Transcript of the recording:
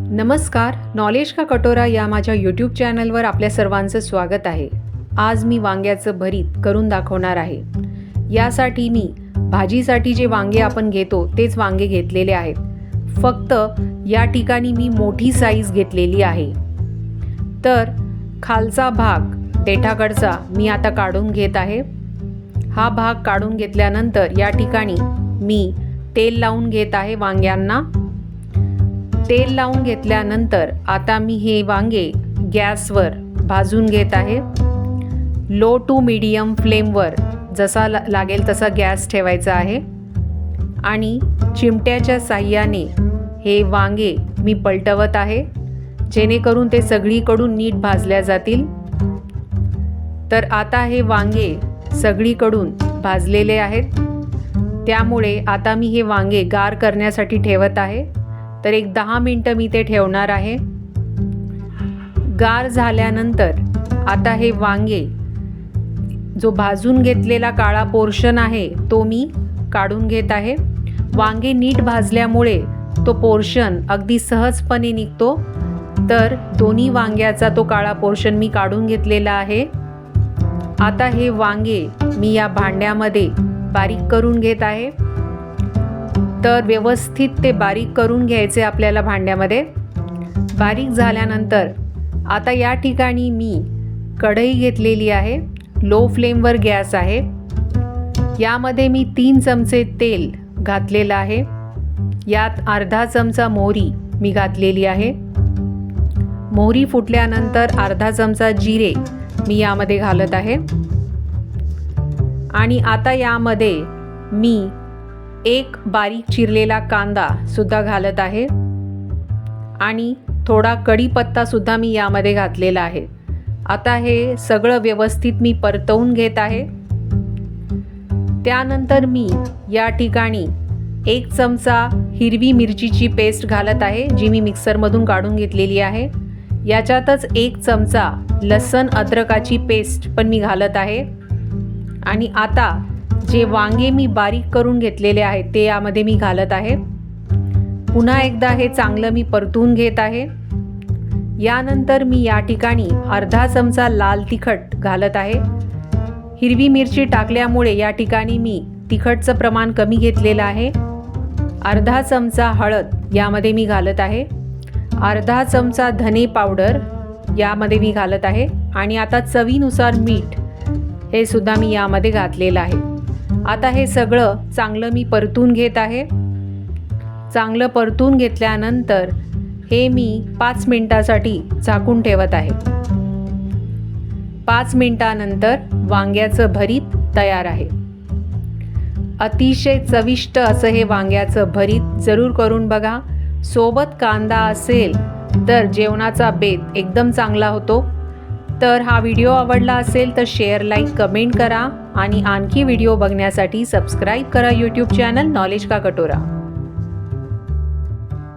नमस्कार, नॉलेज का कटोरा या माझ्या यूट्यूब चॅनलवर आपल्या सर्वांचं स्वागत आहे। आज मी वांग्याचं भरीत करून दाखवणार आहे। यासाठी मी भाजीसाठी जे वांगे आपण घेतो तेच वांगे घेतलेले आहेत। फक्त या ठिकाणी मी मोठी साईज घेतलेली आहे। तर खालचा भाग देठाकडचा मी आता काढून घेत आहे। हा भाग काढून घेतल्यानंतर या ठिकाणी मी तेल लावून घेत आहे वांग्यांना। तेल लावून घेतल्यानंतर आता मी हे वांगे गॅसवर भाजून घेत आहे। लो टू मीडियम फ्लेमवर जसा लागेल तसा गॅस ठेवायचा आहे आणि चिमट्याच्या साहाय्याने हे वांगे मी पलटवत आहे, जेणेकरून ते सगळीकडून नीट भाजल्या जातील। तर आता हे वांगे सगळीकडून भाजलेले आहेत, त्यामुळे आता मी हे वांगे गार करण्यासाठी ठेवत आहे। तर एक 10 मिनिटं मी ते ठेवणार आहे। गार झाल्यानंतर आता हे वांगे जो भाजून घेतलेला काळा पोर्शन आहे तो मी काढून घेत आहे। वांगे नीट भाजल्यामुळे तो पोर्शन अगदी सहजपणे निघतो। तर दोन्ही वांग्याचा तो काळा पोर्शन मी काढून घेतलेला आहे। आता हे वांगे मी या भांड्यामध्ये बारीक करून घेत आहे। तर व्यवस्थित ते बारीक करून घ्यायचे आपल्याला भांड्यामध्ये। बारीक झाल्यानंतर आता या ठिकाणी मी कढई घेतलेली आहे, लो फ्लेमवर गॅस आहे। यामध्ये मी 3 चमचे तेल घातलेलं आहे। यात अर्धा चमचा मोहरी मी घातलेली आहे। मोहरी फुटल्यानंतर अर्धा चमचा जिरे मी यामध्ये घालत आहे आणि आता यामध्ये मी एक बारीक चिरलेला कांदा सुद्धा घालत आहे आणि थोडा कढीपत्ता सुद्धा मी यामध्ये घातलेला आहे। आता हे सगळं व्यवस्थित मी परतवून घेत आहे। त्यानंतर मी या ठिकाणी 1 चमचा हिरवी मिरचीची पेस्ट घालत आहे, जी मी मिक्सरमधून काढून घेतलेली आहे। याच्यातच 1 चमचा लसूण अद्रकाची पेस्ट पण मी घालत आहे आणि आता जे वांगे मी बारीक करून घेतलेले आहेत ते यामध्ये मी घालत आहे। पुन्हा एकदा हे चांगलं मी परतून घेत आहे। यानंतर मी या ठिकाणी अर्धा चमचा लाल तिखट घालत आहे। हिरवी मिरची टाकल्यामुळे या ठिकाणी मी तिखटचं प्रमाण कमी घेतलेलं आहे। अर्धा चमचा हळद यामध्ये मी घालत आहे। अर्धा चमचा धने पावडर यामध्ये मी घालत आहे आणि आता चवीनुसार मीठ हे सुद्धा मी यामध्ये घातलेलं आहे। आता हे सगळं चांगलं मी परतून घेत आहे। चांगलं परतून घेतल्यानंतर हे मी 5 मिनिटासाठी झाकून ठेवत आहे। 5 मिनिटानंतर वांग्याचं भरीत तयार आहे। अतिशय चविष्ट असं हे वांग्याचं भरीत जरूर करून बघा। सोबत कांदा असेल तर जेवणाचा बेत एकदम चांगला होतो। तर हा व्हिडिओ आवडला असेल तर शेअर, लाईक, कमेंट करा आणि आणखी व्हिडिओ बघण्यासाठी सबस्क्राईब करा यूट्यूब चॅनल नॉलेज का कटोरा।